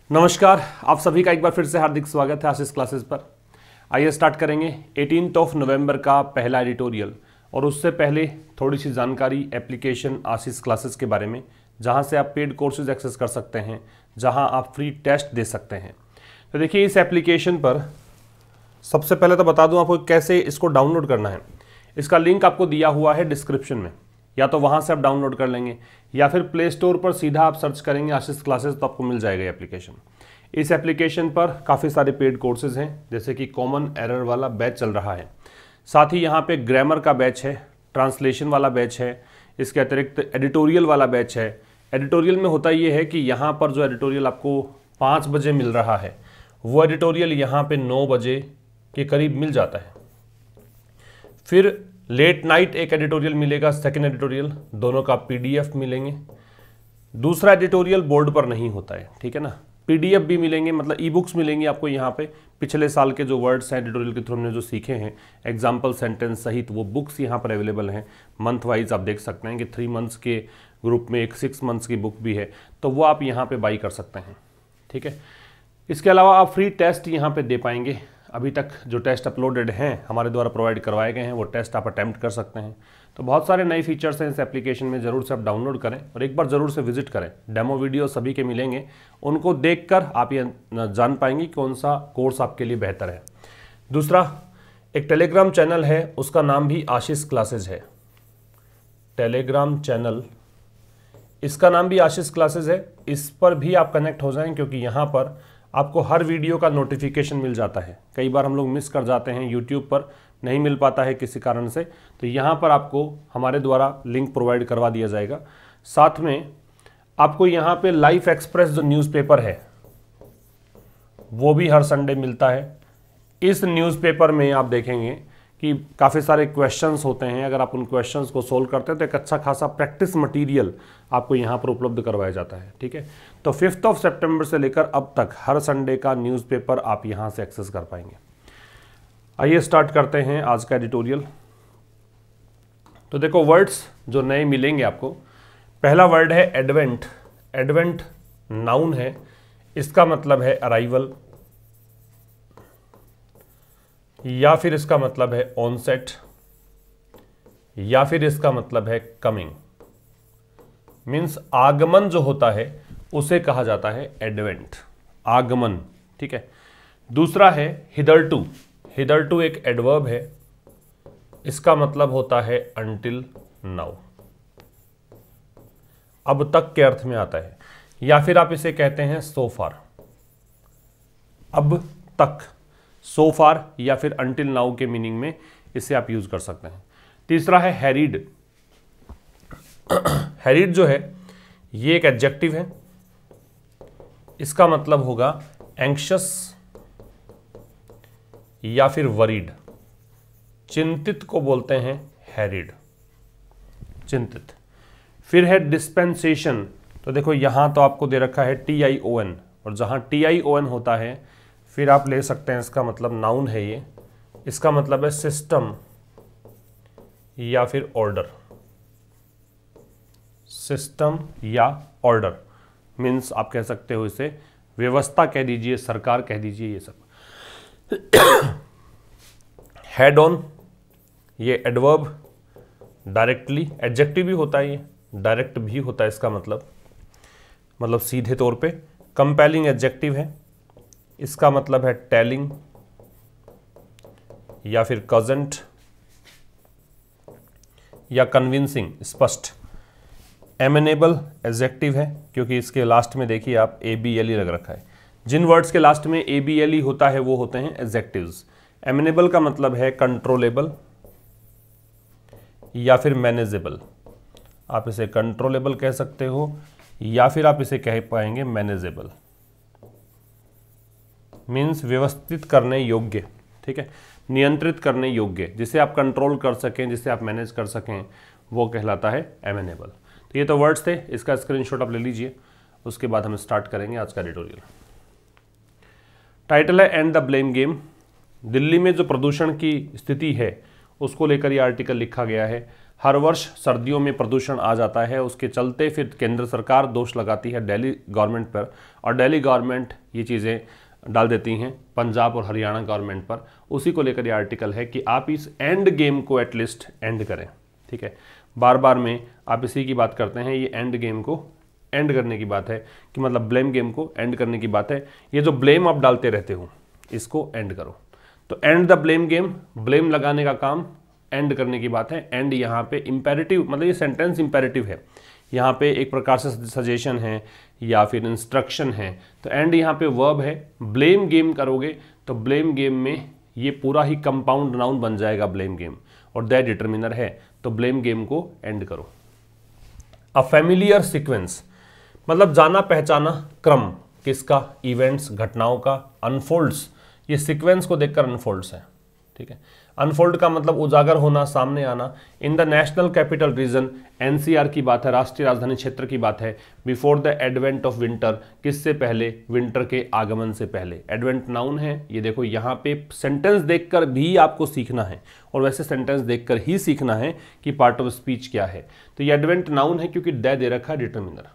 नमस्कार, आप सभी का एक बार फिर से हार्दिक स्वागत है आशीष क्लासेस पर। आइए स्टार्ट करेंगे 18 नवंबर का पहला एडिटोरियल। और उससे पहले थोड़ी सी जानकारी एप्लीकेशन आशीष क्लासेस के बारे में, जहां से आप पेड कोर्सेज एक्सेस कर सकते हैं, जहां आप फ्री टेस्ट दे सकते हैं। तो देखिए, इस एप्लीकेशन पर सबसे पहले तो बता दूं आपको कैसे इसको डाउनलोड करना है। इसका लिंक आपको दिया हुआ है डिस्क्रिप्शन में, या तो वहाँ से आप डाउनलोड कर लेंगे या फिर प्ले स्टोर पर सीधा आप सर्च करेंगे आशीष क्लासेस तो आपको मिल जाएगा एप्लीकेशन। इस एप्लीकेशन पर काफ़ी सारे पेड कोर्सेज हैं, जैसे कि कॉमन एरर वाला बैच चल रहा है, साथ ही यहाँ पे ग्रामर का बैच है, ट्रांसलेशन वाला बैच है, इसके अतिरिक्त एडिटोरियल वाला बैच है। एडिटोरियल में होता ये है कि यहाँ पर जो एडिटोरियल आपको 5 बजे मिल रहा है, वो एडिटोरियल यहाँ पे 9 बजे के करीब मिल जाता है। फिर लेट नाइट एक एडिटोरियल मिलेगा, सेकंड एडिटोरियल, दोनों का पीडीएफ मिलेंगे। दूसरा एडिटोरियल बोर्ड पर नहीं होता है, ठीक है ना। पीडीएफ भी मिलेंगे, मतलब ई बुक्स मिलेंगी आपको यहाँ पे। पिछले साल के जो वर्ड्स हैं एडिटोरियल के थ्रू हमने जो सीखे हैं, एग्जाम्पल सेंटेंस सहित, वो बुक्स यहाँ पर अवेलेबल हैं। मंथ वाइज आप देख सकते हैं कि 3 मंथ्स के ग्रुप में एक 6 मंथ्स की बुक भी है, तो वो आप यहाँ पर बाई कर सकते हैं, ठीक है। इसके अलावा आप फ्री टेस्ट यहाँ पर दे पाएंगे। अभी तक जो टेस्ट अपलोडेड हैं हमारे द्वारा प्रोवाइड करवाए गए हैं, वो टेस्ट आप अटैम्प्ट कर सकते हैं। तो बहुत सारे नए फीचर्स हैं इस एप्लीकेशन में, ज़रूर से आप डाउनलोड करें और एक बार ज़रूर से विजिट करें। डेमो वीडियो सभी के मिलेंगे, उनको देखकर आप ये जान पाएंगे कौन सा कोर्स आपके लिए बेहतर है। दूसरा, एक टेलीग्राम चैनल है, उसका नाम भी आशीष क्लासेज है। टेलीग्राम चैनल, इसका नाम भी आशीष क्लासेज है। इस पर भी आप कनेक्ट हो जाएं, क्योंकि यहाँ पर आपको हर वीडियो का नोटिफिकेशन मिल जाता है। कई बार हम लोग मिस कर जाते हैं, यूट्यूब पर नहीं मिल पाता है किसी कारण से, तो यहाँ पर आपको हमारे द्वारा लिंक प्रोवाइड करवा दिया जाएगा। साथ में आपको यहाँ पे लाइफ एक्सप्रेस जो न्यूज़पेपर है, वो भी हर संडे मिलता है। इस न्यूज़पेपर में आप देखेंगे कि काफ़ी सारे क्वेश्चंस होते हैं। अगर आप उन क्वेश्चंस को सोल्व करते हैं तो एक अच्छा खासा प्रैक्टिस मटेरियल आपको यहाँ पर उपलब्ध करवाया जाता है, ठीक है। तो 5 सितंबर से लेकर अब तक हर संडे का न्यूज़पेपर आप यहाँ से एक्सेस कर पाएंगे। आइए स्टार्ट करते हैं आज का एडिटोरियल। तो देखो, वर्ड्स जो नए मिलेंगे आपको, पहला वर्ड है एडवेंट। एडवेंट नाउन है, इसका मतलब है अराइवल, या फिर इसका मतलब है ऑनसेट, या फिर इसका मतलब है कमिंग। मीन्स आगमन जो होता है उसे कहा जाता है एडवेंट, आगमन, ठीक है। दूसरा है हिदरटू। हिदरटू एक एडवर्ब है, इसका मतलब होता है अनटिल नाउ, अब तक के अर्थ में आता है। या फिर आप इसे कहते हैं सो फार, अब तक, सो फार या फिर अनटिल नाउ के मीनिंग में इसे आप यूज कर सकते हैं। तीसरा है हैरिड। हैरिड जो है ये एक एडजेक्टिव है, इसका मतलब होगा एंक्शस या फिर वरीड। चिंतित को बोलते हैं हैरिड, चिंतित। फिर है डिस्पेंसेशन। तो देखो, यहां तो आपको दे रखा है TION, और जहां TION होता है फिर आप ले सकते हैं, इसका मतलब नाउन है ये, इसका मतलब है सिस्टम या फिर ऑर्डर। सिस्टम या ऑर्डर मीन्स आप कह सकते हो इसे व्यवस्था कह दीजिए, सरकार कह दीजिए, ये सब। हेड ऑन, ये एडवर्ब, डायरेक्टली, एडजेक्टिव भी होता है, ये डायरेक्ट भी होता है, इसका मतलब सीधे तौर पे। कंपेलिंग एडजेक्टिव है, इसका मतलब है टेलिंग या फिर कजेंट या कन्विंसिंग, स्पष्ट। एमेनेबल एडजेक्टिव है, क्योंकि इसके लास्ट में देखिए आप ABLE लग रखा है। जिन वर्ड्स के लास्ट में ABLE होता है वो होते हैं एडजेक्टिव्स। एमेनेबल का मतलब है कंट्रोलेबल या फिर मैनेजेबल। आप इसे कंट्रोलेबल कह सकते हो या फिर आप इसे कह पाएंगे मैनेजेबल। मीन्स व्यवस्थित करने योग्य, ठीक है, नियंत्रित करने योग्य, जिसे आप कंट्रोल कर सकें, जिसे आप मैनेज कर सकें, वो कहलाता है एमेनेबल। तो ये तो वर्ड्स थे, इसका स्क्रीनशॉट आप ले लीजिए, उसके बाद हम स्टार्ट करेंगे आज का एडिटोरियल। टाइटल है and the blame game. Delhi में जो प्रदूषण की स्थिति है उसको लेकर ये आर्टिकल लिखा गया है। हर वर्ष सर्दियों में प्रदूषण आ जाता है, उसके चलते फिर केंद्र सरकार दोष लगाती है दिल्ली गवर्नमेंट पर, और दिल्ली गवर्नमेंट ये चीज़ें डाल देती हैं पंजाब और हरियाणा गवर्नमेंट पर। उसी को लेकर ये आर्टिकल है कि आप इस एंड गेम को एटलीस्ट एंड करें। ठीक है, बार बार में आप इसी की बात करते हैं, ये एंड गेम को एंड करने की बात है, कि मतलब ब्लेम गेम को एंड करने की बात है। ये जो ब्लेम आप डालते रहते हो इसको एंड करो। तो and the blame game, blame लगाने का काम एंड करने की बात है। एंड यहाँ पे इंपेरेटिव, मतलब ये सेंटेंस इंपेरेटिव है, यहाँ पे एक प्रकार से सजेशन है या फिर इंस्ट्रक्शन है। तो एंड यहाँ पे वर्ब है। ब्लेम गेम करोगे तो ब्लेम गेम में ये पूरा ही कंपाउंड नाउन बन जाएगा ब्लेम गेम, और दैट डिटर्मिनर है, तो ब्लेम गेम को एंड करो। अ फैमिलियर सीक्वेंस मतलब जाना पहचाना क्रम, किसका? इवेंट्स, घटनाओं का। अनफोल्ड्स, ये सीक्वेंस को देखकर अनफोल्ड्स है। ठीक है, अनफोल्ड का मतलब उजागर होना, सामने आना। In the national capital region, NCR की बात है, राष्ट्रीय राजधानी क्षेत्र की बात है। Before the advent of winter, किससे पहले? विंटर के आगमन से पहले। एडवेंट नाउन है, ये देखो यहाँ पे सेंटेंस देखकर भी आपको सीखना है, और वैसे सेंटेंस देखकर ही सीखना है कि पार्ट ऑफ स्पीच क्या है। तो ये एडवेंट नाउन है क्योंकि दे रखा है डिटर्मिनर।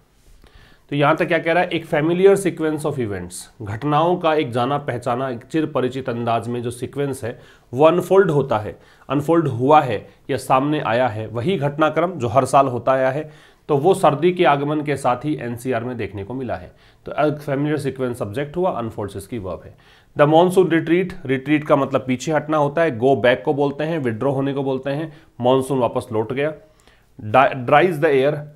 तो यहां तक क्या कह रहा है? एक फैमिलियर सीक्वेंस ऑफ इवेंट्स, घटनाओं का एक जाना पहचाना, एक चिर परिचित अंदाज में जो सीक्वेंस है वो अनफोल्ड होता है, अनफोल्ड हुआ है या सामने आया है, वही घटनाक्रम जो हर साल होता आया है। तो वो सर्दी के आगमन के साथ ही एनसीआर में देखने को मिला है। तो फैमिलियर सीक्वेंस सब्जेक्ट हुआ, अनफोल्ड्स इसकी वर्ब है। द मॉनसून रिट्रीट, रिट्रीट का मतलब पीछे हटना होता है, गो बैक को बोलते हैं, विड्रॉ होने को बोलते हैं। मॉनसून वापस लौट गया। ड्राइज द एयर,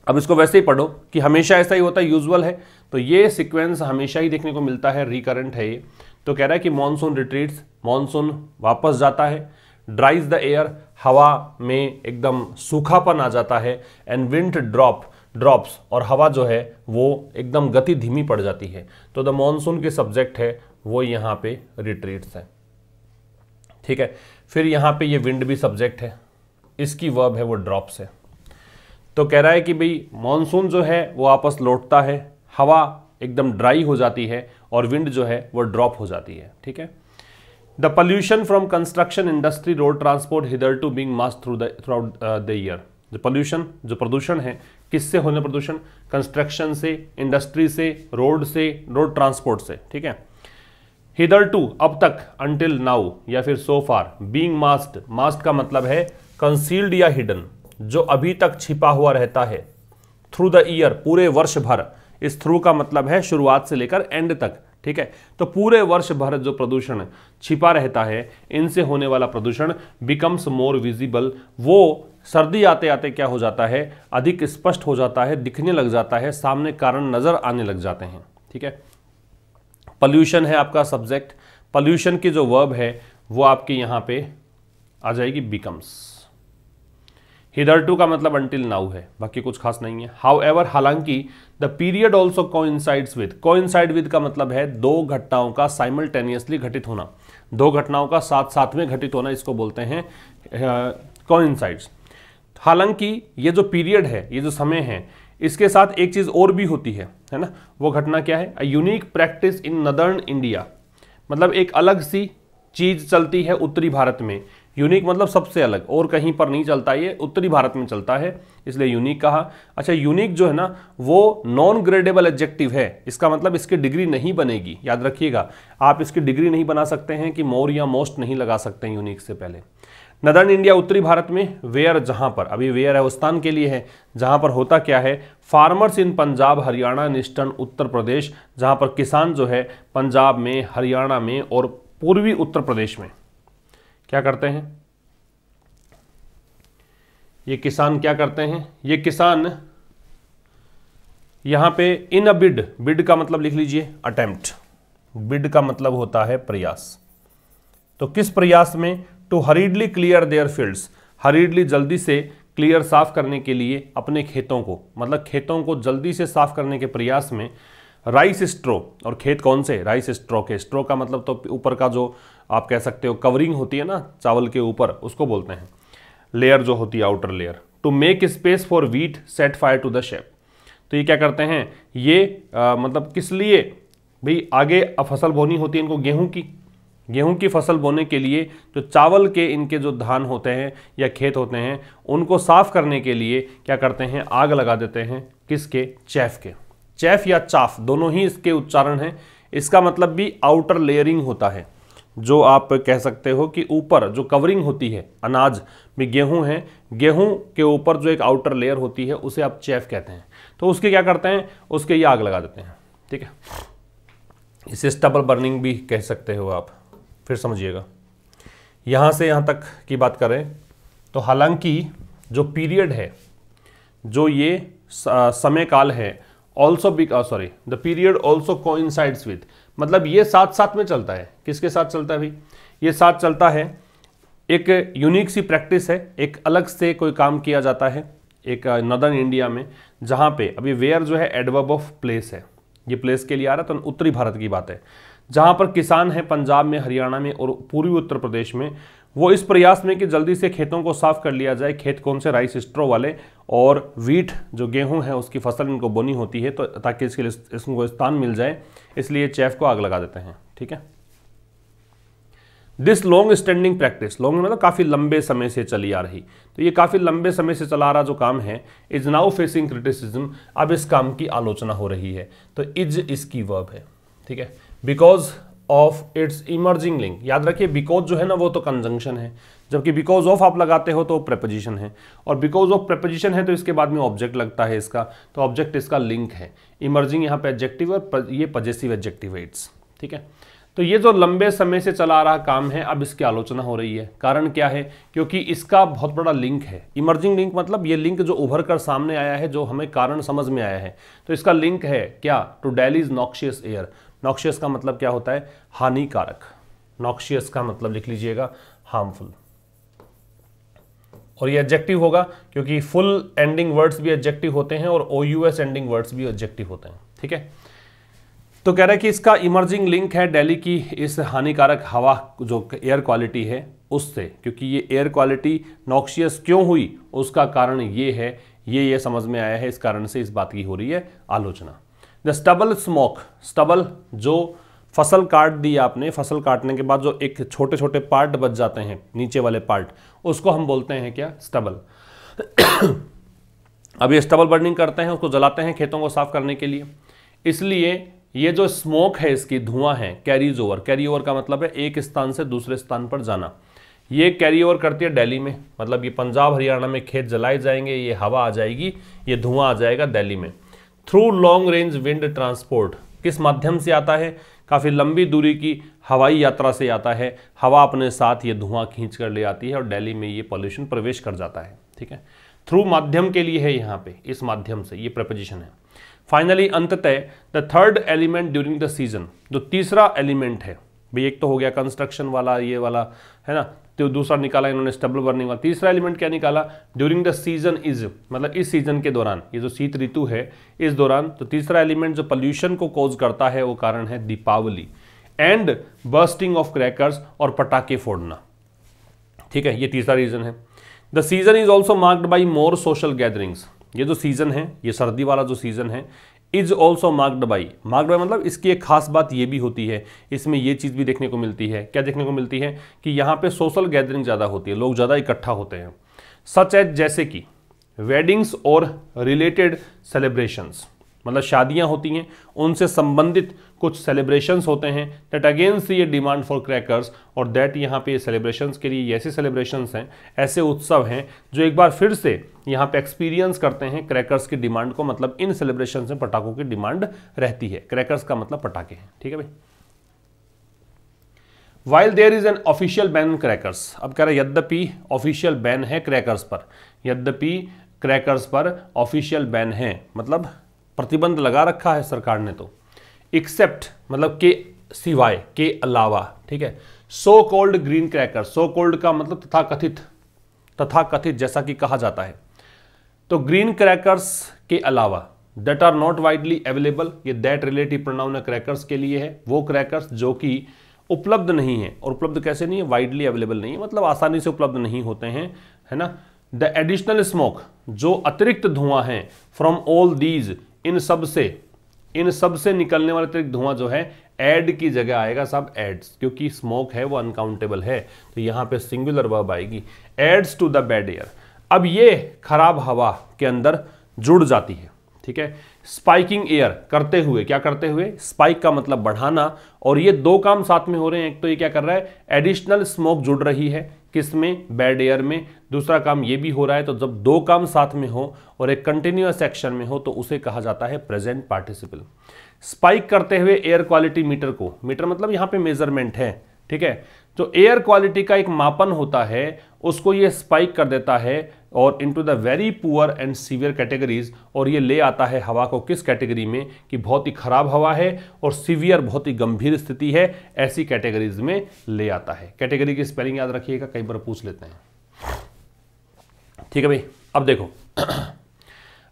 अब इसको वैसे ही पढ़ो कि हमेशा ऐसा ही होता है, यूजुअल है, तो ये सीक्वेंस हमेशा ही देखने को मिलता है, रिकरेंट है ये। तो कह रहा है कि मॉनसून रिट्रीट्स, मॉनसून वापस जाता है। ड्राइज द एयर, हवा में एकदम सूखापन आ जाता है। एंड विंड ड्रॉप्स, और हवा जो है वो एकदम गति धीमी पड़ जाती है। तो द मॉनसून के सब्जेक्ट है वो यहाँ पे रिट्रीट्स है। ठीक है, फिर यहाँ पे ये विंड भी सब्जेक्ट है, इसकी वर्ब है वो ड्रॉप्स है। तो कह रहा है कि भाई मॉनसून जो है वो वापस लौटता है, हवा एकदम ड्राई हो जाती है, और विंड जो है वो ड्रॉप हो जाती है। ठीक है, the pollution from construction industry road transport hitherto being mass throughout the year. जो पोल्यूशन, जो प्रदूषण है, किससे होने प्रदूषण? कंस्ट्रक्शन से, इंडस्ट्री से, रोड से, रोड ट्रांसपोर्ट से। ठीक है, हिदर टू अब तक, अंटिल नाउ या फिर सो फार, बीइंग मास्ड, मास्ड का मतलब है कंसील्ड या हिडन, जो अभी तक छिपा हुआ रहता है। थ्रू द ईयर, पूरे वर्ष भर, इस थ्रू का मतलब है शुरुआत से लेकर एंड तक। ठीक है, तो पूरे वर्ष भर जो प्रदूषण छिपा रहता है, इनसे होने वाला प्रदूषण बिकम्स मोर विजिबल, वो सर्दी आते आते क्या हो जाता है? अधिक स्पष्ट हो जाता है, दिखने लग जाता है, सामने कारण नजर आने लग जाते हैं। ठीक है, पॉल्यूशन है आपका सब्जेक्ट। पॉल्यूशन की जो वर्ब है वो आपकी यहाँ पे आ जाएगी बिकम्स। हिदरटू का मतलब अंटिल नाउ है, बाकी कुछ खास नहीं है। हाउएवर, हालांकि, the period also coincides with, coincide with का मतलब है दो घटनाओं का साइमल्टेनियसली घटित होना, दो घटनाओं का साथ साथ में घटित होना, इसको बोलते हैं कोइंसाइड्स। हालांकि ये जो पीरियड है, ये जो समय है, इसके साथ एक चीज और भी होती है ना, वो घटना क्या है? A unique practice in northern India, मतलब एक अलग सी चीज चलती है उत्तरी भारत में। यूनिक मतलब सबसे अलग, और कहीं पर नहीं चलता, ये उत्तरी भारत में चलता है, इसलिए यूनिक कहा। अच्छा, यूनिक जो है ना वो नॉन ग्रेडेबल एडजेक्टिव है, इसका मतलब इसकी डिग्री नहीं बनेगी, याद रखिएगा। आप इसकी डिग्री नहीं बना सकते हैं कि मोर या मोस्ट नहीं लगा सकते हैं यूनिक से पहले। नदर्न इंडिया, उत्तरी भारत में। वेयर, जहां पर, अभी वेयर है उस्तान के लिए है, जहां पर होता क्या है? Farmers in Punjab, Haryana, eastern Uttar Pradesh, जहां पर किसान जो है पंजाब में, हरियाणा में और पूर्वी उत्तर प्रदेश में क्या करते हैं? ये किसान क्या करते हैं? ये किसान यहां पे इन अ बिड, बिड का मतलब लिख लीजिए अटेम्प्ट, बिड का मतलब होता है प्रयास। तो किस प्रयास में? To hurriedly clear their fields, hurriedly जल्दी से, क्लियर साफ करने के लिए अपने खेतों को, मतलब खेतों को जल्दी से साफ करने के प्रयास में। राइस स्ट्रो, और खेत कौन से? राइस स्ट्रो के। स्ट्रो का मतलब तो ऊपर का जो आप कह सकते हो कवरिंग होती है ना चावल के ऊपर, उसको बोलते हैं। लेयर जो होती है outer layer. To make space for wheat, set fire to the shape. तो ये क्या करते हैं? ये मतलब किस लिए भाई? आगे फसल बोनी होती है इनको गेहूं की, गेहूं की फसल बोने के लिए जो चावल के इनके जो धान होते हैं या खेत होते हैं उनको साफ करने के लिए क्या करते हैं, आग लगा देते हैं। किसके? चैफ के। चैफ या चाफ दोनों ही इसके उच्चारण हैं। इसका मतलब भी आउटर लेयरिंग होता है, जो आप कह सकते हो कि ऊपर जो कवरिंग होती है, अनाज में गेहूं है, गेहूं के ऊपर जो एक आउटर लेयर होती है उसे आप चैफ कहते हैं। तो उसके क्या करते हैं, उसके ये आग लगा देते हैं। ठीक है, इसे स्टबल बर्निंग भी कह सकते हो आप। फिर समझिएगा, यहाँ से यहाँ तक की बात करें तो हालांकि जो पीरियड है, जो ये समय काल है, also the period also coincides with, मतलब ये साथ साथ में चलता है। किसके साथ चलता है भाई? ये साथ चलता है, एक यूनिक सी प्रैक्टिस है, एक अलग से कोई काम किया जाता है एक नॉर्दर्न इंडिया में, जहाँ पे अभी वेयर जो है एडवर्ब ऑफ प्लेस है, ये प्लेस के लिए आ रहा है, तो उत्तरी भारत की बात है, जहाँ पर किसान हैं पंजाब में, हरियाणा में और पूर्वी उत्तर प्रदेश में, वो इस प्रयास में कि जल्दी से खेतों को साफ कर लिया जाए। खेत कौन से? राइस स्ट्रो वाले, और वीट जो गेहूं है उसकी फसल इनको बोनी होती है, तो ताकि इसके लिए इसको स्थान मिल जाए, इसलिए चैफ को आग लगा देते हैं। ठीक है, this long standing practice, long मतलब काफ़ी लंबे समय से चली आ रही, तो ये काफ़ी लंबे समय से चला आ रहा जो काम है, इज नाउ फेसिंग क्रिटिसिज्म, अब इस काम की आलोचना हो रही है। तो इज इसकी वर्ब है। ठीक है, because of its emerging link, याद रखिए बिकॉज जो है ना वो तो कंजंक्शन है, जबकि बिकॉज ऑफ आप लगाते हो तो प्रेपोजिशन है, और बिकॉज ऑफ प्रेपोजिशन है तो इसके बाद में ऑब्जेक्ट लगता है इसका, तो ऑब्जेक्ट इसका लिंक है। इमर्जिंग यहाँ पे एडजेक्टिव और ये पजेसिव एडजेक्टिव है इट्स। ठीक है, तो ये जो लंबे समय से चला आ रहा काम है, अब इसकी आलोचना हो रही है। कारण क्या है? क्योंकि इसका बहुत बड़ा लिंक है। इमर्जिंग लिंक मतलब ये लिंक जो उभर कर सामने आया है, जो हमें कारण समझ में आया है, तो इसका लिंक है क्या? To Delhi's noxious air. Noxious का मतलब क्या होता है? हानिकारक। नॉक्शियस का मतलब लिख लीजिएगा हार्मफुल, और ये एडजेक्टिव होगा क्योंकि फुल एंडिंग वर्ड्स भी एडजेक्टिव होते हैं और OUS एंडिंग वर्ड्स भी एडजेक्टिव होते हैं। ठीक है, तो कह रहा है कि इसका इमर्जिंग लिंक है दिल्ली की इस हानिकारक हवा जो एयर क्वालिटी है उससे, क्योंकि ये एयर क्वालिटी नॉक्शियस क्यों हुई उसका कारण ये है, ये समझ में आया है, इस कारण से इस बात की हो रही है आलोचना। द स्टबल स्मोक, स्टबल जो फसल काट दी आपने, फसल काटने के बाद जो एक छोटे छोटे पार्ट बच जाते हैं, नीचे वाले पार्ट, उसको हम बोलते हैं क्या? स्टबल। अब ये स्टबल बर्निंग करते हैं, उसको जलाते हैं खेतों को साफ करने के लिए, इसलिए ये जो स्मोक है इसकी धुआं है, कैरीज ओवर। कैरी ओवर का मतलब है एक स्थान से दूसरे स्थान पर जाना। ये कैरी ओवर करती है दिल्ली में, मतलब ये पंजाब हरियाणा में खेत जलाए जाएंगे, ये हवा आ जाएगी, ये धुआं आ जाएगा दिल्ली में। Through long range wind transport, किस माध्यम से आता है? काफ़ी लंबी दूरी की हवाई यात्रा से आता है। हवा अपने साथ ये धुआं खींच कर ले आती है और दिल्ली में ये पॉल्यूशन प्रवेश कर जाता है। ठीक है, थ्रू माध्यम के लिए है यहाँ पे, इस माध्यम से, ये प्रपोजिशन है। फाइनली अंततः the third element during the season, जो तीसरा एलिमेंट है भाई, एक तो हो गया कंस्ट्रक्शन वाला, ये वाला है ना, तो दूसरा निकाला इन्होंने स्टबल बर्निंग वाला। तीसरा एलिमेंट क्या निकाला? ड्यूरिंग द सीजन इज, मतलब इस सीजन के दौरान, ये जो शीत ऋतु है इस दौरान, तो तीसरा एलिमेंट जो पोल्यूशन को कॉज करता है वो कारण है Deepavali and bursting of crackers, और पटाखे फोड़ना। ठीक है, ये तीसरा रीजन है। The season is also marked by more social gatherings, ये जो सीजन है, ये सर्दी वाला जो सीजन है, इज ऑल्सो मार्क्ड बाई मतलब इसकी एक खास बात ये भी होती है, इसमें ये चीज़ भी देखने को मिलती है। क्या देखने को मिलती है? कि यहाँ पे सोशल गैदरिंग ज़्यादा होती है, लोग ज़्यादा इकट्ठा होते हैं। सच एज, जैसे कि वेडिंग्स और रिलेटेड सेलिब्रेशंस, मतलब शादियाँ होती हैं उनसे संबंधित कुछ सेलिब्रेशंस होते हैं, दैट अगेंस्ट ये डिमांड फॉर क्रैकर्स, और दैट यहाँ पे सेलिब्रेशंस के लिए ऐसे सेलिब्रेशंस हैं, ऐसे उत्सव हैं जो एक बार फिर से यहाँ पे एक्सपीरियंस करते हैं क्रैकर्स की डिमांड को, मतलब इन सेलिब्रेशंस में पटाखों की डिमांड रहती है। क्रैकर्स का मतलब पटाखे हैं। ठीक है भाई। While there is an official ban on crackers, अब कह रहे हैं यद्यपि ऑफिशियल बैन है क्रैकर्स पर, यद्यपि क्रैकर्स पर ऑफिशियल बैन है, मतलब प्रतिबंध लगा रखा है सरकार ने, तो एक्सेप्ट मतलब के सिवाय, के अलावा। ठीक है, सो called green cracker, so called का मतलब तथाकथित, तथाकथित जैसा कि कहा जाता है, तो ग्रीन क्रैकर्स के अलावा, that are not widely available, ये दैट रिलेटिव प्रोनाउन है क्रैकर्स के लिए है, वो क्रैकर्स जो कि उपलब्ध नहीं है, और उपलब्ध कैसे नहीं है? वाइडली अवेलेबल नहीं है, मतलब आसानी से उपलब्ध नहीं होते हैं, है ना। द एडिशनल स्मोक, जो अतिरिक्त धुआं है, फ्रॉम ऑल दीज, इन सब से, इन सब से निकलने वाला अतिरिक्त धुआं जो है एड की जगह आएगा साहब, एड्स, क्योंकि स्मोक है वो अनकाउंटेबल है, तो यहां पे सिंगुलर वर्ब आएगी, adds to the bad air. अब ये खराब हवा के अंदर जुड़ जाती है, ठीक है। स्पाइकिंग एयर करते हुए, क्या करते हुए, स्पाइक का मतलब बढ़ाना, और ये दो काम साथ में हो रहे हैं। एक तो ये क्या कर रहा है, एडिशनल स्मोक जुड़ रही है किसमें, बैड एयर में, दूसरा काम ये भी हो रहा है। तो जब दो काम साथ में हो और एक कंटिन्यूअस एक्शन में हो तो उसे कहा जाता है प्रेजेंट पार्टिसिपल। स्पाइक करते हुए एयर क्वालिटी मीटर को, मीटर मतलब यहां पे मेजरमेंट है, ठीक है, जो एयर क्वालिटी का एक मापन होता है उसको ये स्पाइक कर देता है और into the very poor and severe categories, और ये ले आता है हवा को किस कैटेगरी में, कि बहुत ही खराब हवा है और सीवियर बहुत ही गंभीर स्थिति है, ऐसी कैटेगरीज में ले आता है। कैटेगरी की स्पेलिंग याद रखिएगा, कई बार पूछ लेते हैं, ठीक है भाई। अब देखो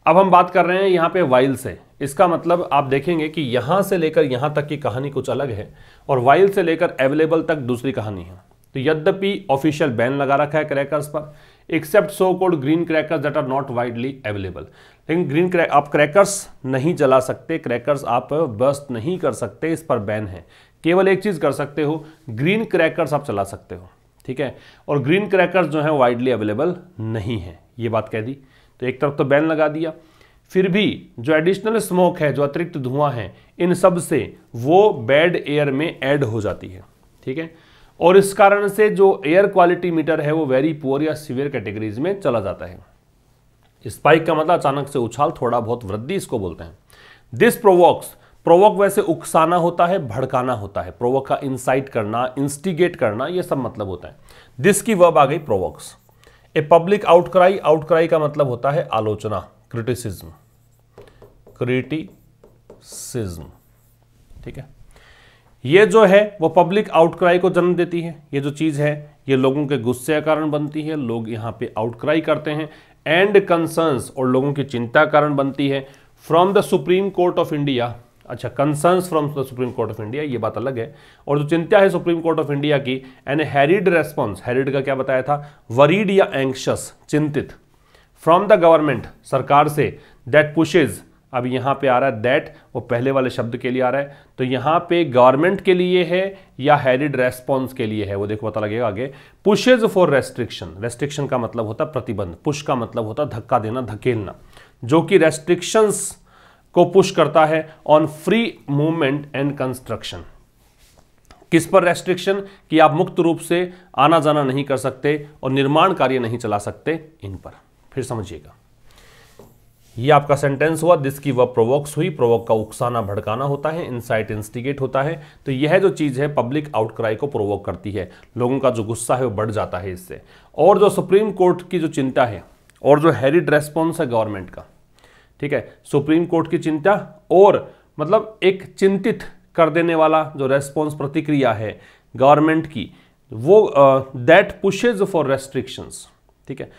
अब हम बात कर रहे हैं यहाँ पे वाइल से, इसका मतलब आप देखेंगे कि यहां से लेकर यहां तक की कहानी कुछ अलग है और वाइल से लेकर अवेलेबल तक दूसरी कहानी है। तो यद्यपि ऑफिशियल बैन लगा रखा है क्रैकर्स पर, except so called green crackers that are not widely available, लेकिन ग्रीन आप क्रैकर्स नहीं जला सकते, क्रैकर्स आप बर्स्ट नहीं कर सकते, इस पर बैन है। केवल एक चीज कर सकते हो, ग्रीन क्रैकर्स आप चला सकते हो, ठीक है, और ग्रीन क्रैकर्स जो है वाइडली अवेलेबल नहीं है, ये बात कह दी। तो एक तरफ तो बैन लगा दिया, फिर भी जो एडिशनल स्मोक है, जो अतिरिक्त धुआं है, इन सब से वो बैड एयर में ऐड हो जाती है, ठीक है, और इस कारण से जो एयर क्वालिटी मीटर है वो वेरी पुअर या सीवियर कैटेगरीज में चला जाता है। स्पाइक का मतलब अचानक से उछाल, थोड़ा बहुत वृद्धि इसको बोलते हैं। दिस प्रोवोक्स, प्रोवोक वैसे उकसाना होता है, भड़काना होता है, प्रोवोक का इंसाइट करना, इंस्टिगेट करना, ये सब मतलब होता है। दिस की वर्ब आ गई provokes. A public outcry, outcry का मतलब होता है आलोचना, क्रिटिसिज्म, क्रिटिसिज्म, ठीक है। ये जो है वो पब्लिक आउटक्राई को जन्म देती है, ये जो चीज है ये लोगों के गुस्से का कारण बनती है, लोग यहां पे आउटक्राई करते हैं, एंड कंसर्न्स, और लोगों की चिंता कारण बनती है, from the supreme court of India. अच्छा, concerns from the supreme court of India, ये बात अलग है, और जो चिंता है सुप्रीम कोर्ट ऑफ इंडिया की, एंड हैरिड रेस्पॉन्स, हैरिड का क्या बताया था, वरीड या एंक्शस, चिंतित, फ्रॉम द गवर्नमेंट, सरकार से, दैट पुशेज, अब यहां पे आ रहा है दैट, वो पहले वाले शब्द के लिए आ रहा है, तो यहां पे गवर्नमेंट के लिए है या हैरिड रेस्पॉन्स के लिए है, वो देखो पता लगेगा आगे। पुशेज फॉर रेस्ट्रिक्शन, रेस्ट्रिक्शन का मतलब होता प्रतिबंध, पुश का मतलब होता धक्का देना, धकेलना, जो कि रेस्ट्रिक्शंस को पुश करता है on free movement and construction. किस पर रेस्ट्रिक्शन, कि आप मुक्त रूप से आना जाना नहीं कर सकते और निर्माण कार्य नहीं चला सकते, इन पर। फिर समझिएगा, ये आपका सेंटेंस हुआ, दिस की वर्ब प्रोवोक्स हुई, प्रोवोक का उकसाना भड़काना होता है, इंसाइट इंस्टिगेट होता है, तो यह जो चीज है पब्लिक आउटक्राई को प्रोवोक करती है, लोगों का जो गुस्सा है वो बढ़ जाता है इससे, और जो सुप्रीम कोर्ट की जो चिंता है और जो हैरिड रेस्पॉन्स है गवर्नमेंट का, ठीक है, सुप्रीम कोर्ट की चिंता और मतलब एक चिंतित कर देने वाला जो रेस्पॉन्स, प्रतिक्रिया है गवर्नमेंट की, वो दैट पुशेज फॉर रेस्ट्रिक्शंस, ठीक है।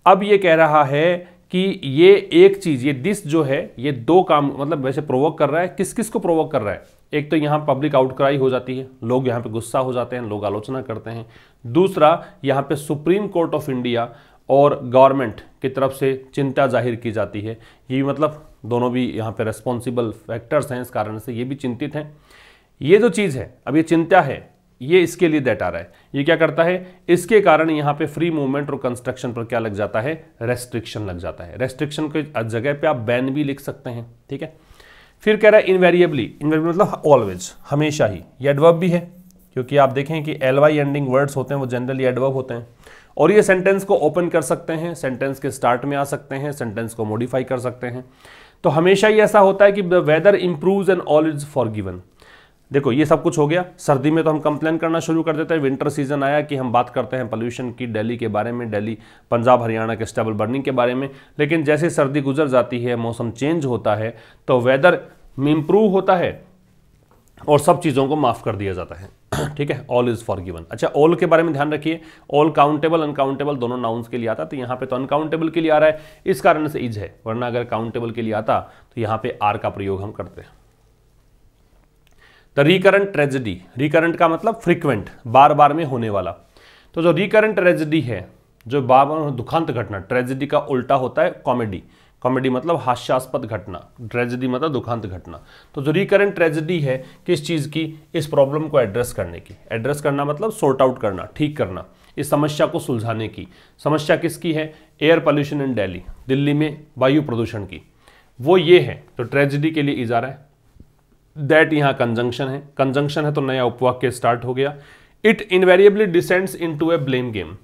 अब ये कह रहा है कि ये एक चीज, ये दिस जो है, ये दो काम मतलब वैसे प्रोवोक कर रहा है, किस किस को प्रोवोक कर रहा है, एक तो यहां पब्लिक आउटक्राई हो जाती है, लोग यहां पे गुस्सा हो जाते हैं, लोग आलोचना करते हैं, दूसरा यहां पे सुप्रीम कोर्ट ऑफ इंडिया और गवर्नमेंट की तरफ से चिंता जाहिर की जाती है, ये मतलब दोनों भी यहाँ पे रेस्पॉन्सिबल फैक्टर्स हैं, इस कारण से ये भी चिंतित हैं। ये जो चीज़ है, अब ये चिंता है, ये इसके लिए दैट आ रहा है, ये क्या करता है, इसके कारण यहाँ पे फ्री मूवमेंट और कंस्ट्रक्शन पर क्या लग जाता है, रेस्ट्रिक्शन लग जाता है। रेस्ट्रिक्शन के जगह पे आप बैन भी लिख सकते हैं, ठीक है। फिर कह रहा है इनवेरिएबली, इनवेरिएबली मतलब ऑलवेज, हमेशा ही, ये एडवर्ब भी है, क्योंकि आप देखें कि ly एंडिंग वर्ड्स होते हैं वो जनरली एडवर्ब होते हैं, और ये सेंटेंस को ओपन कर सकते हैं, सेंटेंस के स्टार्ट में आ सकते हैं, सेंटेंस को मॉडिफाई कर सकते हैं। तो हमेशा ही ऐसा होता है कि the weather improves and all is forgiven. देखो ये सब कुछ हो गया, सर्दी में तो हम कंप्लेन करना शुरू कर देते हैं, विंटर सीजन आया कि हम बात करते हैं पोल्यूशन की, दिल्ली के बारे में, दिल्ली पंजाब हरियाणा के स्टेबल बर्निंग के बारे में, लेकिन जैसे सर्दी गुजर जाती है, मौसम चेंज होता है, तो वेदर इंप्रूव होता है और सब चीज़ों को माफ़ कर दिया जाता है, ठीक है। All is forgiven. अच्छा, ऑल के बारे में ध्यान रखिए, ऑल काउंटेबल अनकाउंटेबल दोनों नाउन्स के लिए आता है, तो यहाँ पे तो अनकाउंटेबल के लिए आ रहा है, इस कारण से इज है, वरना अगर काउंटेबल के लिए आता तो यहाँ पे आर का प्रयोग हम करते हैं। द रिकरेंट ट्रेजेडी, रिकरेंट का मतलब फ्रीक्वेंट, बार बार में होने वाला, तो जो रिकरेंट ट्रेजेडी है, जो बार बार दुखांत घटना, ट्रेजेडी का उल्टा होता है कॉमेडी, कॉमेडी मतलब हास्यास्पद घटना, ट्रेजेडी मतलब दुखांत घटना। तो जो रिकरेंट ट्रेजेडी है किस चीज़ की, इस प्रॉब्लम को एड्रेस करने की। एड्रेस करना मतलब सॉर्ट आउट करना, ठीक करना, इस समस्या को सुलझाने की। समस्या किसकी है? Air pollution in Delhi, Delhi में वायु प्रदूषण की, वो ये है। तो ट्रेजेडी के लिए इज आ रहा है, दैट यहाँ कंजंक्शन है, कंजंक्शन है तो नया उपवाक्य स्टार्ट हो गया। It invariably descends into A blame game,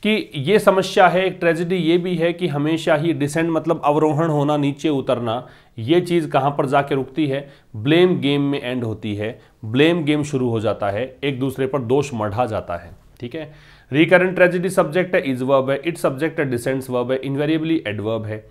कि ये समस्या है। एक ट्रेजेडी ये भी है कि हमेशा ही डिसेंड मतलब अवरोहण होना, नीचे उतरना, ये चीज़ कहाँ पर जाके रुकती है? ब्लेम गेम में एंड होती है। ब्लेम गेम शुरू हो जाता है, एक दूसरे पर दोष मढ़ा जाता है। ठीक है, रिकरेंट ट्रेजेडी सब्जेक्ट है, इज वर्ब है, इट सब्जेक्ट है, डिसेंड्स वर्ब है, इनवेरिएबली एडवर्ब है,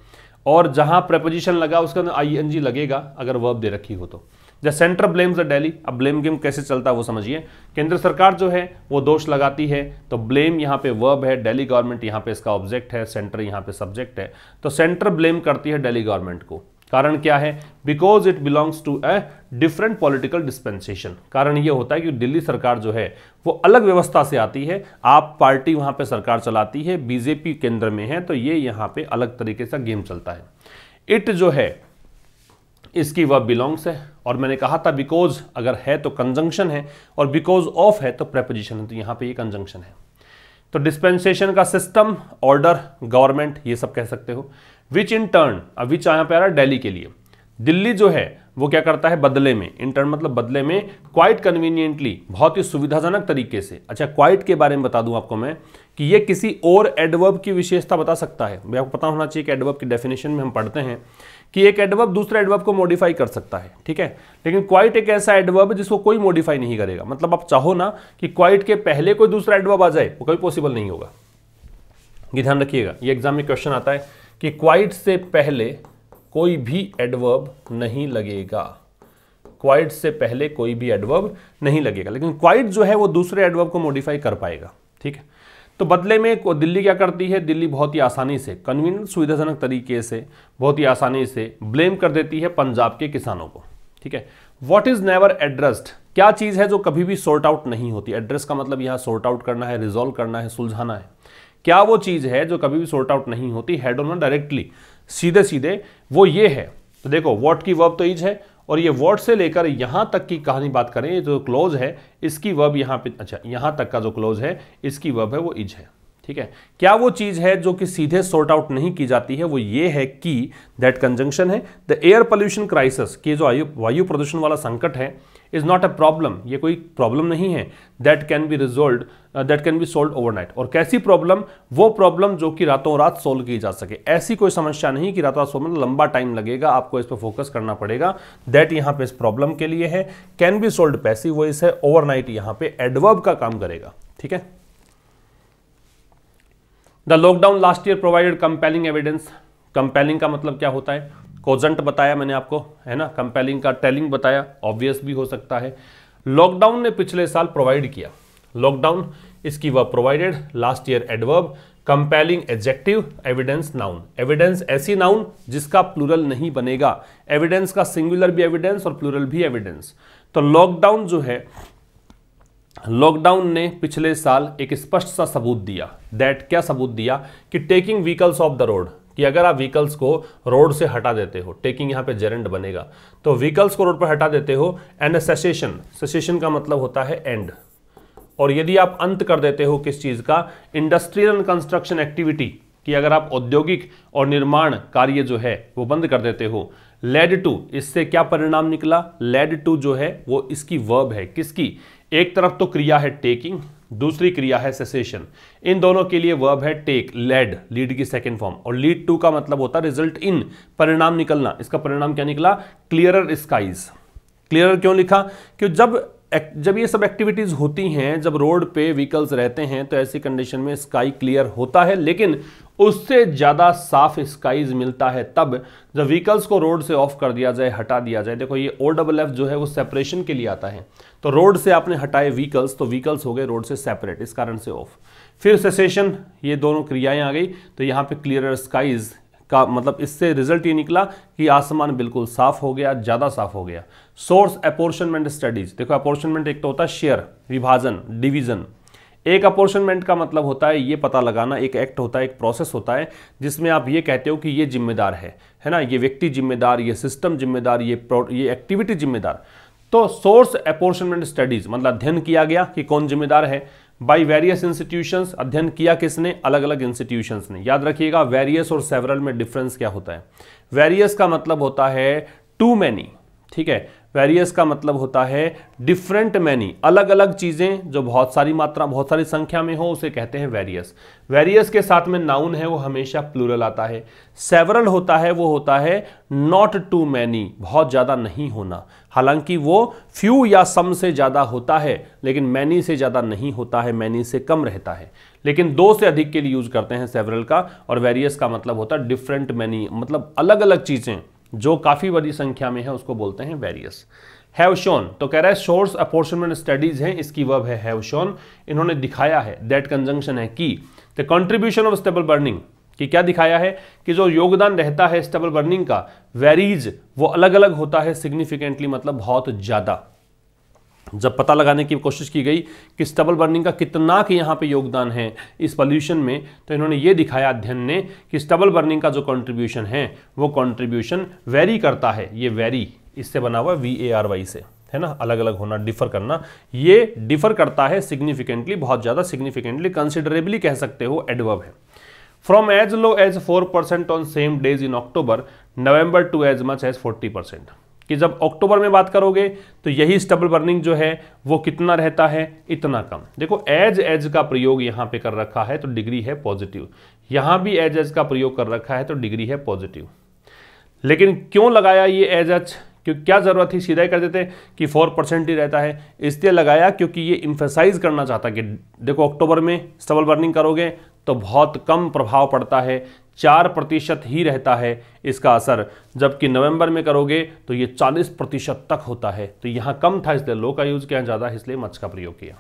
और जहां प्रपोजिशन लगा उसके अंदर आईएनजी लगेगा अगर वर्ब दे रखी हो तो। The centre blames the Delhi, अब ब्लेम गेम कैसे चलता है वो समझिए। केंद्र सरकार जो है वो दोष लगाती है, तो ब्लेम यहाँ पे वर्ब है, दिल्ली गवर्नमेंट यहाँ पे इसका ऑब्जेक्ट है, सेंटर यहाँ पे सब्जेक्ट है। तो सेंटर ब्लेम करती है दिल्ली गवर्नमेंट को। कारण क्या है? Because it belongs to a different political dispensation. कारण ये होता है कि दिल्ली सरकार जो है वो अलग व्यवस्था से आती है, आप पार्टी वहां पे सरकार चलाती है, बीजेपी केंद्र में है, तो ये यहाँ पे अलग तरीके से गेम चलता है। इट जो है इसकी वह बिलोंग्स है, और मैंने कहा था बिकॉज अगर है तो कंजंक्शन है, और बिकॉज ऑफ है तो प्रेपोजिशन है, तो यहाँ पे ये कंजंक्शन है। तो डिस्पेंसेशन का सिस्टम, ऑर्डर, गवर्नमेंट, ये सब कह सकते हो। विच इन टर्न, अब विच यहाँ पे आ रहा है दिल्ली के लिए। दिल्ली जो है वो क्या करता है? बदले में, इन टर्न मतलब बदले में, क्वाइट कन्वीनियंटली, बहुत ही सुविधाजनक तरीके से। अच्छा, क्वाइट के बारे में बता दूं आपको मैं कि ये किसी और एडवर्ब की विशेषता बता सकता है। आपको पता होना चाहिए कि एडवर्ब की डेफिनेशन में हम पढ़ते हैं कि एक एडवर्ब दूसरे एडवर्ब को मॉडिफाई कर सकता है। ठीक है, लेकिन क्वाइट एक ऐसा एडवर्ब है जिसको कोई मॉडिफाई नहीं करेगा। मतलब आप चाहो ना कि क्वाइट के पहले कोई दूसरा एडवर्ब आ जाए, वो कभी पॉसिबल नहीं होगा। ये ध्यान रखिएगा, ये एग्जाम में क्वेश्चन आता है कि क्वाइट से पहले कोई भी एडवर्ब नहीं लगेगा। क्वाइट से पहले कोई भी एडवर्ब नहीं लगेगा, लेकिन क्वाइट जो है वो दूसरे एडवर्ब को मॉडिफाई कर पाएगा। ठीक है, तो बदले में दिल्ली क्या करती है? दिल्ली बहुत ही आसानी से, कन्वीनियंट, सुविधाजनक तरीके से, बहुत ही आसानी से ब्लेम कर देती है पंजाब के किसानों को। ठीक है, व्हाट इज नेवर एड्रेस्ड, क्या चीज है जो कभी भी सॉर्ट आउट नहीं होती? एड्रेस का मतलब यहां सॉर्ट आउट करना है, रिजॉल्व करना है, सुलझाना है। क्या वो चीज है जो कभी भी सॉर्ट आउट नहीं होती? हेड ऑन, डायरेक्टली, सीधे सीधे, वो ये है। तो देखो, व्हाट की वर्ब तो इज है, और ये व्हाट से लेकर यहां तक की कहानी बात करें, ये जो क्लोज है इसकी वर्ब यहां पे, अच्छा यहां तक का जो क्लोज है इसकी वर्ब है वो इज है। ठीक है, क्या वो चीज है जो कि सीधे सॉर्ट आउट नहीं की जाती है? वो ये है कि दैट कंजंक्शन है। द एयर पोल्यूशन क्राइसिस, कि जो वायु प्रदूषण वाला संकट है, इज नॉट अ प्रॉब्लम, ये कोई प्रॉब्लम नहीं है। That can be resolve, that can be solve overnight. और कैसी प्रॉब्लम? वो प्रॉब्लम जो कि रातों रात सोल्व की जा सके। ऐसी कोई समस्या नहीं कि रातों रात सोल्व, मतलब लंबा टाइम लगेगा, आपको इस पर फोकस करना पड़ेगा। दैट यहाँ पे इस प्रॉब्लम के लिए है। Can be solve passive voice है, ओवरनाइट यहाँ पे एडवर्ब का काम करेगा। ठीक है, the lockdown last year provided compelling evidence. Compelling का मतलब क्या होता है? कोजेंट बताया मैंने आपको, है ना। कंपेलिंग का टेलिंग बताया, ऑब्वियस भी हो सकता है। लॉकडाउन ने पिछले साल प्रोवाइड किया, लॉकडाउन, इसकी वह provided, last year adverb, compelling adjective, evidence noun. Evidence ऐसी नाउन जिसका प्लूरल नहीं बनेगा, एविडेंस का सिंगुलर भी एविडेंस और प्लूरल भी एविडेंस। तो लॉकडाउन जो है, लॉकडाउन ने पिछले साल एक स्पष्ट सा सबूत दिया। दैट, क्या सबूत दिया? कि taking vehicles of the road, कि अगर आप व्हीकल्स को रोड से हटा देते हो, टेकिंग यहाँ पे जेरेंड बनेगा, तो व्हीकल्स को रोड पर हटा देते हो, एंड सेसेशन, सेसेशन का मतलब होता है एंड, और यदि आप अंत कर देते हो किस चीज का? इंडस्ट्रियल एंड कंस्ट्रक्शन एक्टिविटी, कि अगर आप औद्योगिक और निर्माण कार्य जो है वो बंद कर देते हो। लेड टू, इससे क्या परिणाम निकला? लेड टू जो है वो इसकी वर्ब है, किसकी? एक तरफ तो क्रिया है टेकिंग, दूसरी क्रिया है सेसेशन, इन दोनों के लिए वर्ब है टेक, लेड, लीड की सेकंड फॉर्म, और लीड टू का मतलब होता है रिजल्ट इन, परिणाम निकलना। इसका परिणाम क्या निकला? Clearer skies. क्लियरर क्यों लिखा? कि जब ये सब एक्टिविटीज होती हैं, जब रोड पे व्हीकल्स रहते हैं, तो ऐसी कंडीशन में स्काई क्लियर होता है, लेकिन उससे ज्यादा साफ स्काईज मिलता है तब जब व्हीकल्स को रोड से ऑफ कर दिया जाए, हटा दिया जाए। देखो ये OFF जो है वो सेपरेशन के लिए आता है, तो रोड से आपने हटाए व्हीकल्स, तो व्हीकल्स हो गए रोड से सेपरेट, इस कारण से ऑफ। फिर सेसेशन, ये दोनों क्रियाएं आ गई, तो यहाँ पे क्लियरर स्काईज का मतलब इससे रिजल्ट ये निकला कि आसमान बिल्कुल साफ हो गया, ज्यादा साफ हो गया। सोर्स अपॉर्शनमेंट स्टडीज, देखो अपॉर्शनमेंट एक तो होता है शेयर, विभाजन, डिवीजन। एक अपॉर्शनमेंट का मतलब होता है ये पता लगाना, एक एक्ट होता है, एक प्रोसेस होता है जिसमें आप ये कहते हो कि ये जिम्मेदार है ना, ये व्यक्ति जिम्मेदार, ये सिस्टम जिम्मेदार, ये एक्टिविटी जिम्मेदार। तो सोर्स अपॉर्शनमेंट स्टडीज मतलब अध्ययन किया गया कि कौन जिम्मेदार है बाई वेरियस इंस्टीट्यूशंस। अध्ययन किया किसने? अलग अलग इंस्टीट्यूशंस ने। याद रखिएगा वेरियस और सेवरल में डिफरेंस क्या होता है। वेरियस का मतलब होता है टू मैनी, ठीक है, वेरियस का मतलब होता है डिफरेंट मैनी, अलग अलग चीजें जो बहुत सारी मात्रा, बहुत सारी संख्या में हो, उसे कहते हैं वेरियस। वेरियस के साथ में नाउन है वो हमेशा प्लूरल आता है। सेवरल होता है वो होता है नॉट टू मैनी, बहुत ज्यादा नहीं होना, हालांकि वो फ्यू या सम से ज्यादा होता है लेकिन मैनी से ज्यादा नहीं होता है, मैनी से कम रहता है, लेकिन दो से अधिक के लिए यूज करते हैं सेवरल का। और वेरियस का मतलब होता है डिफरेंट मैनी, मतलब अलग अलग चीजें जो काफी बड़ी संख्या में है उसको बोलते हैं वेरियस। हैव शोन, तो कह रहा है सोर्स अपॉर्शनमेंट स्टडीज हैं, इसकी वर्ब है हैव शोन। इन्होंने दिखाया है, दैट कंजंक्शन है की the contribution of stable burning, कि क्या दिखाया है कि जो योगदान रहता है स्टेबल बर्निंग का, वेरीज, वो अलग अलग होता है सिग्निफिकेंटली, मतलब बहुत ज्यादा। जब पता लगाने की कोशिश की गई कि स्टेबल बर्निंग का कितना कि यहाँ पे योगदान है इस पॉल्यूशन में, तो इन्होंने ये दिखाया अध्ययन ने कि स्टेबल बर्निंग का जो कंट्रीब्यूशन है वो कंट्रीब्यूशन वेरी करता है। ये वेरी इससे बना हुआ VARY से, है ना, अलग अलग होना, डिफर करना, ये डिफर करता है सिग्निफिकेंटली, बहुत ज्यादा, सिग्निफिकेंटली, कंसिडरेबली कह सकते हो, एडवर्ब है। From as low as 4% on same days in October November to as much as 40%, कि जब अक्टूबर में बात करोगे तो यही स्टेबल बर्निंग जो है वो कितना रहता है, इतना कम। देखो एज का प्रयोग यहां पे कर रखा है तो डिग्री है पॉजिटिव, यहां भी एज का प्रयोग कर रखा है तो डिग्री है पॉजिटिव। लेकिन क्यों लगाया ये एज? क्योंकि क्या जरूरत थी, सीधा ही कर देते कि 4% ही रहता है, इसलिए लगाया क्योंकि ये इंफेसाइज करना चाहता कि देखो अक्टूबर में स्टेबल बर्निंग करोगे तो बहुत कम प्रभाव पड़ता है, 4% ही रहता है इसका असर, जबकि नवंबर में करोगे तो ये 40% तक होता है। तो यहां कम था इसलिए लो का यूज किया, ज्यादा इसलिए मच का प्रयोग किया।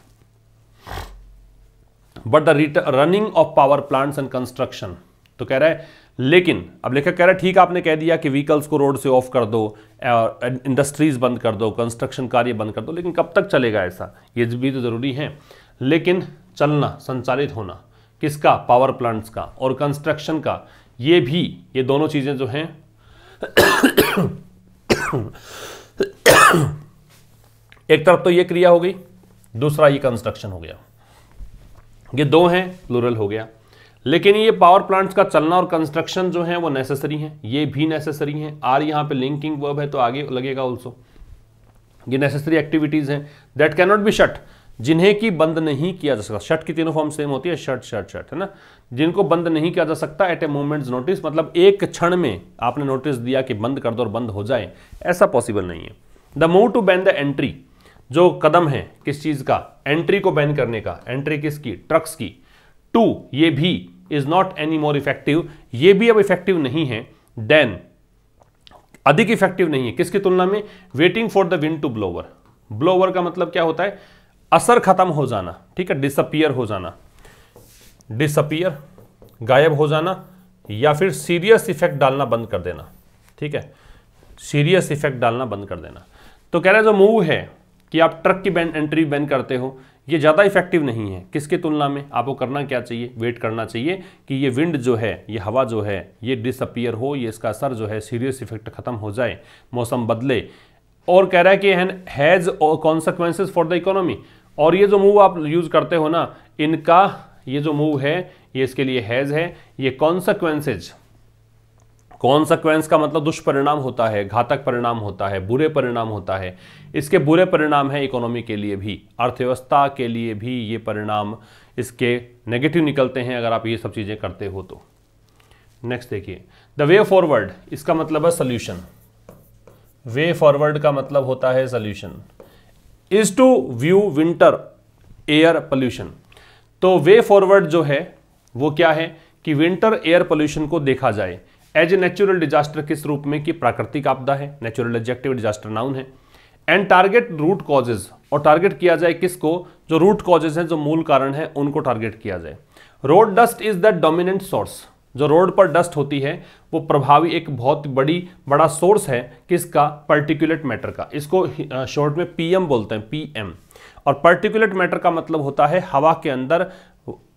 But the running of power plants and construction, तो कह रहा है लेकिन, अब लेखक कह रहा है ठीक आपने कह दिया कि व्हीकल्स को रोड से ऑफ कर दो, इंडस्ट्रीज बंद कर दो, कंस्ट्रक्शन कार्य बंद कर दो, लेकिन कब तक चलेगा ऐसा, ये भी तो जरूरी है। लेकिन चलना, संचालित होना किसका? पावर प्लांट्स का, और कंस्ट्रक्शन का, ये भी, ये दोनों चीजें जो हैं एक तरफ तो ये क्रिया हो गई, दूसरा ये कंस्ट्रक्शन हो गया, ये दो हैं, प्लूरल हो गया। लेकिन ये पावर प्लांट्स का चलना और कंस्ट्रक्शन जो है वो नेसेसरी है, ये भी नेसेसरी है। आर यहां पे लिंकिंग वर्ब है तो आगे लगेगा ऑल्सो। ये नेसेसरी एक्टिविटीज हैं that can not be shut, जिन्हें की बंद नहीं किया जा सकता। शट की तीनों फॉर्म सेम होती है, शट शट शट, है ना, जिनको बंद नहीं किया जा सकता एट ए मोमेंट्स नोटिस, मतलब एक क्षण में आपने नोटिस दिया कि बंद कर दो और बंद हो जाए, ऐसा पॉसिबल नहीं है। The move to ban the entry, जो कदम है किस चीज का? एंट्री को बैन करने का। एंट्री किसकी? ट्रक्स की। टू, ये भी is not any more effective, ये भी अब इफेक्टिव नहीं है। देन, अधिक इफेक्टिव नहीं है, किसकी तुलना में? Waiting for the wind to blower. Blower का मतलब क्या होता है? असर खत्म हो जाना, ठीक है, डिसअपियर हो जाना, डिसअपियर, गायब हो जाना, या फिर सीरियस इफेक्ट डालना बंद कर देना, ठीक है, सीरियस इफेक्ट डालना बंद कर देना। तो कह रहे हैं जो मूव है कि आप ट्रक की एंट्री बैन करते हो, ये ज़्यादा इफेक्टिव नहीं है। किसकी तुलना में? आपको करना क्या चाहिए? वेट करना चाहिए कि ये विंड जो है, ये हवा जो है, ये डिसअपियर हो, ये इसका असर जो है, सीरियस इफेक्ट खत्म हो जाए, मौसम बदले। और कह रहा है कि has consequences for the economy, और ये जो मूव आप यूज करते हो ना, इनका ये जो मूव है ये इसके लिए हैज़ है, ये कॉन्सिक्वेंसेज, कॉन्सिक्वेंस का मतलब दुष्परिणाम होता है, घातक परिणाम होता है, बुरे परिणाम होता है। इसके बुरे परिणाम है इकोनॉमी के लिए भी, अर्थव्यवस्था के लिए भी ये परिणाम इसके नेगेटिव निकलते हैं अगर आप ये सब चीजें करते हो तो। नेक्स्ट देखिए, द वे फॉरवर्ड, इसका मतलब है सोल्यूशन। वे फॉरवर्ड का मतलब होता है solution. Is to view winter air pollution. तो वे फॉरवर्ड जो है वो क्या है कि विंटर एयर पोल्यूशन को देखा जाए एज ए नेचुरल डिजास्टर, किस रूप में? कि प्राकृतिक आपदा है, नेचुरल एडजेक्टिव, डिजास्टर नाउन है। एंड टारगेट रूट कॉजेज, और टारगेट किया जाए किसको? जो रूट कॉजेज हैं, जो मूल कारण है, उनको टारगेट किया जाए। Road dust is the dominant source. जो रोड पर डस्ट होती है वो प्रभावी एक बहुत बड़ा सोर्स है किसका, पर्टिकुलेट मैटर का। इसको शॉर्ट में पीएम बोलते हैं, पीएम। और पर्टिकुलेट मैटर का मतलब होता है हवा के अंदर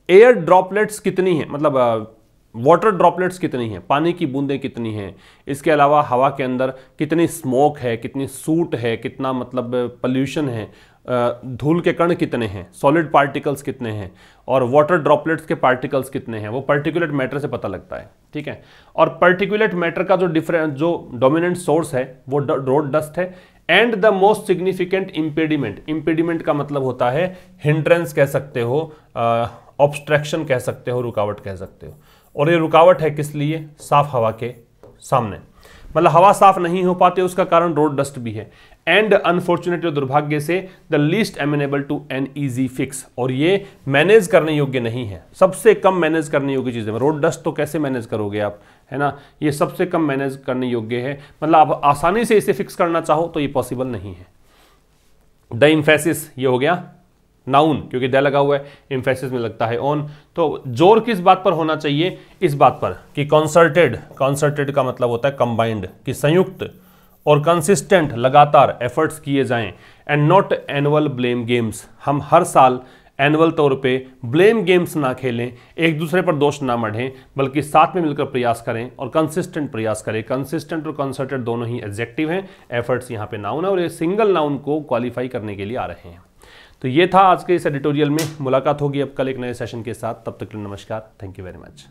एयर ड्रॉपलेट्स कितनी है, मतलब वाटर ड्रॉपलेट्स कितनी हैं, पानी की बूंदें कितनी हैं। इसके अलावा हवा के अंदर कितनी स्मोक है, कितनी सूट है, कितना मतलब पोल्यूशन है, धूल के कण कितने हैं, सॉलिड पार्टिकल्स कितने हैं, और वाटर ड्रॉपलेट्स के पार्टिकल्स कितने हैं, वो पर्टिकुलेट मैटर से पता लगता है। ठीक है। और पर्टिकुलेट मैटर का जो डोमिनेंट सोर्स है वो रोड डस्ट है। And the most significant impediment, impediment का मतलब होता है हिंड्रेंस कह सकते हो, ऑब्स्ट्रक्शन कह सकते हो, रुकावट कह सकते हो। और ये रुकावट है किस लिए, साफ हवा के सामने, मतलब हवा साफ नहीं हो पाती, उसका कारण रोड डस्ट भी है। एंड अनफॉर्चुनेटली, दुर्भाग्य से, the least amenable to an easy fix, और ये मैनेज करने योग्य नहीं है, सबसे कम मैनेज करने योग्य चीज़ है। रोड डस्ट तो कैसे मैनेज करोगे आप, है ना, ये सबसे कम मैनेज करने योग्य है, मतलब आप आसानी से इसे फिक्स करना चाहो तो ये पॉसिबल नहीं है। द इम्फेसिस, ये हो गया नाउन, क्योंकि द लगा हुआ है, इम्फेसिस में लगता है ऑन। तो जोर किस बात पर होना चाहिए, इस बात पर कि कॉन्सर्टेड, कॉन्सर्टेड का मतलब होता है कंबाइंड, कि संयुक्त और कंसिस्टेंट, लगातार एफर्ट्स किए जाएं। And not annual blame games, हम हर साल एनुअल तौर पे ब्लेम गेम्स ना खेलें, एक दूसरे पर दोष ना मढ़ें, बल्कि साथ में मिलकर प्रयास करें और कंसिस्टेंट प्रयास करें। कंसिस्टेंट और कंसर्टेड दोनों ही एडजेक्टिव हैं, एफर्ट्स यहाँ पे नाउन है, और ये सिंगल नाउन को क्वालिफाई करने के लिए आ रहे हैं। तो ये था आज के इस एडिटोरियल में। मुलाकात होगी अब कल एक नए सेशन के साथ, तब तक के लिए नमस्कार, थैंक यू वेरी मच।